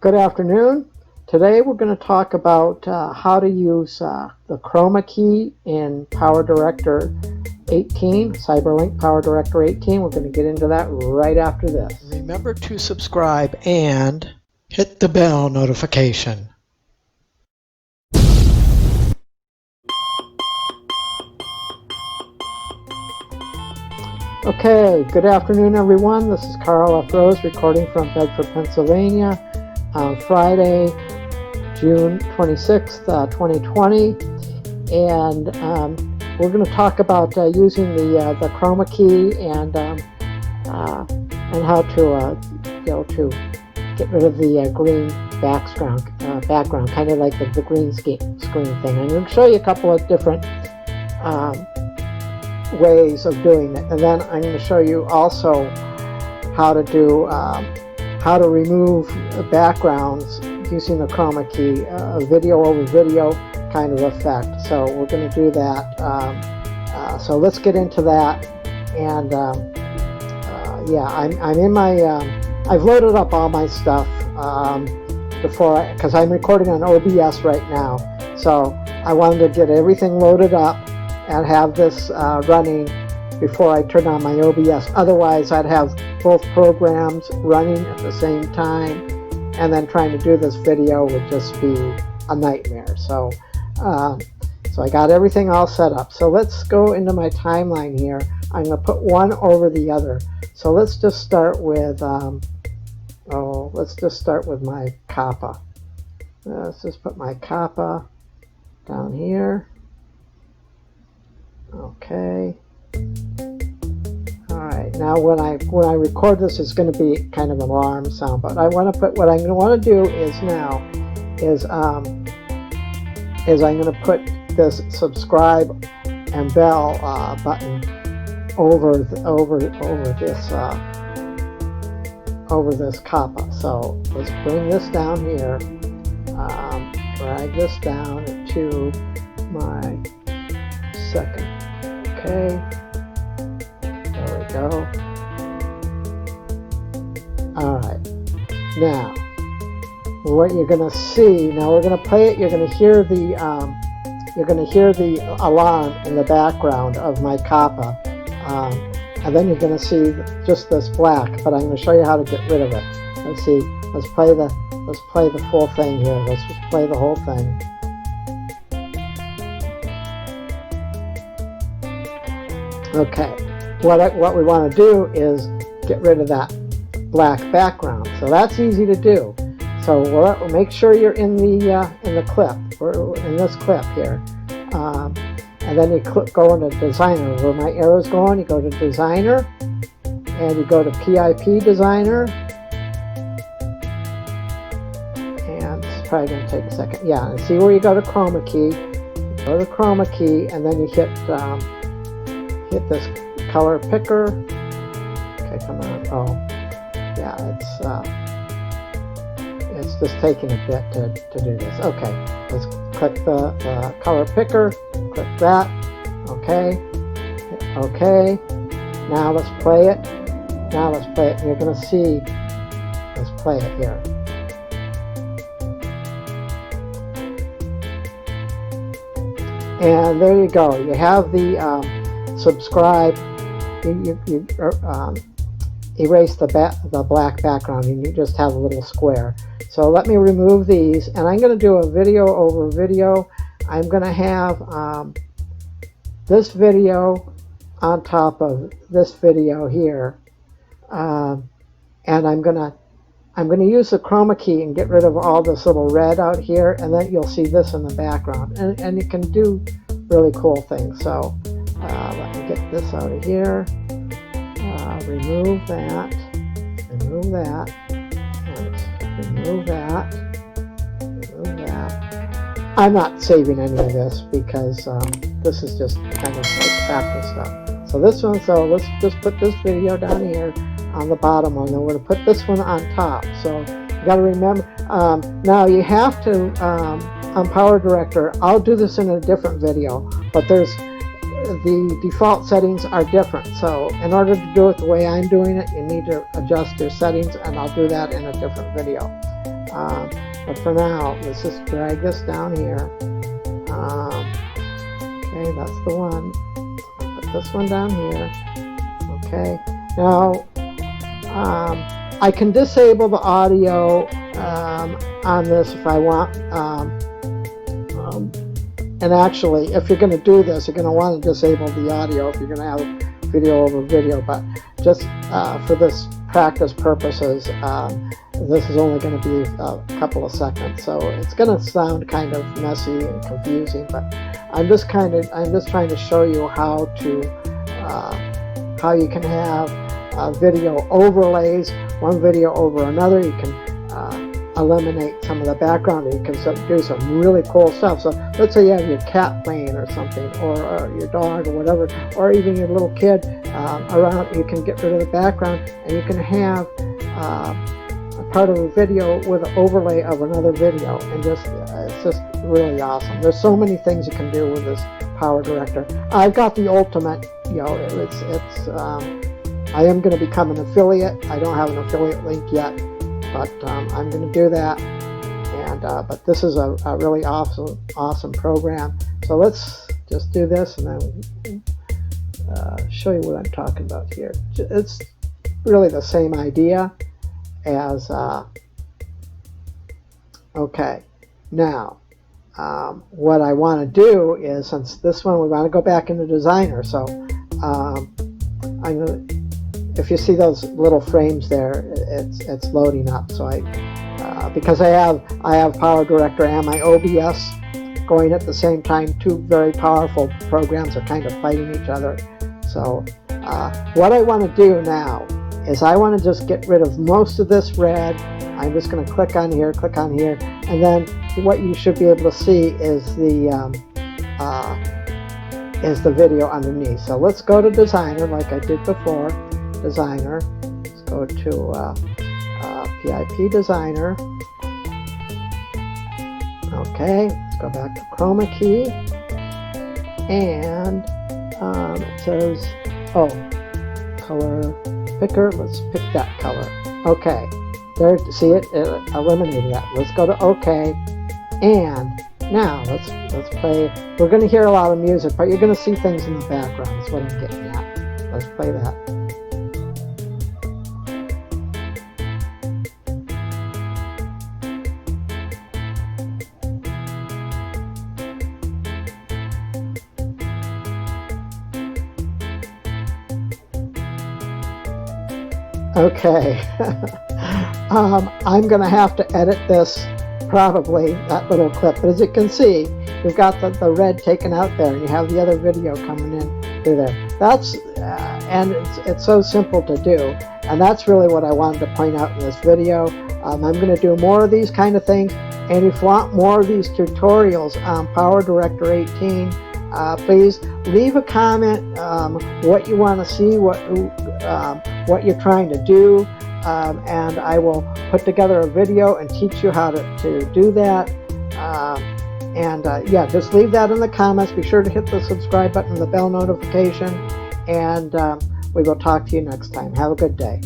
Good afternoon. Today we're going to talk about how to use the Chroma key in PowerDirector 18, CybeLink PowerDirector 18. We're going to get into that right after this. Remember to subscribe and hit the bell notification. Okay, good afternoon everyone. This is Karl recording from Bedford, Pennsylvania on Friday, June 26th, 2020. And we're going to talk about using the Chroma key and how to to get rid of the green background, kind of like the green screen thing. I'm going to show you a couple of different ways of doing it, and then I'm going to show you also how to do how to remove backgrounds using the Chroma key, video over video kind of effect. So we're going to do that. So let's get into that. And yeah, I'm in my I've loaded up all my stuff because I'm recording on OBS right now, so I wanted to get everything loaded up and have this running before I turn on my OBS. Otherwise, I'd have both programs running at the same time, and then trying to do this video would just be a nightmare. So, so I got everything all set up. So let's go into my timeline here. I'm going to put one over the other. So let's just start with let's just start with my kappa. Let's just put my kappa down here. Okay. All right. Now, when I record this, it's going to be kind of an alarm sound. But I want to put what I'm going to want to do is I'm going to put this subscribe and bell button over this kappa. So let's bring this down here. Drag this down to my second. Okay, there we go. All right, now what you're going to see, now we're going to play it. You're going to hear the alarm in the background of my kappa, and then you're going to see just this black. But I'm going to show you how to get rid of it. Let's see. Let's play the full thing here. Let's just play the whole thing. Okay, what we want to do is get rid of that black background. So that's easy to do. So we'll make sure you're in the clip, or in this clip here, and then you go into Designer. Where my arrow's going, you go to Designer, and you go to PIP Designer, and it's probably going to take a second. Yeah, and see where you go to Chroma key. You go to Chroma key, and then you hit this color picker. Okay, come on. Oh, yeah, it's just taking a bit to do this. Okay, let's click the color picker. Click that. Okay. Okay. Now let's play it. Now let's play it. You're going to see. Let's play it here. And there you go. You have the subscribe. You erase the black background, and you just have a little square. So let me remove these, and I'm going to do a video over video. I'm going to have this video on top of this video here, and I'm going to use the Chroma key and get rid of all this little red out here, and then you'll see this in the background, and you can do really cool things. So let me get this out of here. Remove that, and remove that. I'm not saving any of this because this is just kind of like practice stuff. So this one, so let's just put this video down here on the bottom one, and we're going to put this one on top. So you got to remember, now you have to, on PowerDirector, I'll do this in a different video, but the default settings are different. So in order to do it the way I'm doing it, you need to adjust your settings, and I'll do that in a different video. But for now, let's just drag this down here. Okay, that's the one. Put this one down here. Okay, now I can disable the audio on this if I want. And actually, if you're going to do this, you're going to want to disable the audio if you're going to have video over video. But just for this practice purposes, this is only going to be a couple of seconds, so it's going to sound kind of messy and confusing. But I'm just trying to show you how you can have video overlays, one video over another. You can eliminate some of the background, and you can do some really cool stuff. So let's say you have your cat playing or something, or your dog or whatever, or even your little kid around. You can get rid of the background, and you can have a part of a video with an overlay of another video, and it's just really awesome. There's so many things you can do with this PowerDirector. I've got the ultimate. I am going to become an affiliate. I don't have an affiliate link yet, but I'm going to do that. And but this is a really awesome program. So let's just do this and then show you what I'm talking about here. It's really the same idea as okay. Now what I want to do is, since this one we want to go back into Designer, so I'm going to, if you see those little frames there, it's loading up. So because I have PowerDirector and my OBS going at the same time, two very powerful programs are kind of fighting each other. So what I want to do now is I want to just get rid of most of this red. I'm just going to click on here, and then what you should be able to see is the video underneath. So let's go to Designer like I did before. Designer. Let's go to PIP Designer. Okay, let's go back to Chroma key, and it says, oh, color picker. Let's pick that color. Okay, there. See it? It eliminated that. Let's go to OK, and now let's play. We're going to hear a lot of music, but you're going to see things in the background. That's what I'm getting at. Let's play that. Okay, I'm going to have to edit this, probably, that little clip. But as you can see, you've got the red taken out there, and you have the other video coming in through there. That's, and it's so simple to do. And that's really what I wanted to point out in this video. I'm going to do more of these kind of things. And if you want more of these tutorials on PowerDirector 18, please leave a comment what you want to see, what you're trying to do, and I will put together a video and teach you how to do that. Yeah, just leave that in the comments. Be sure to hit the subscribe button and the bell notification, and we will talk to you next time. Have a good day.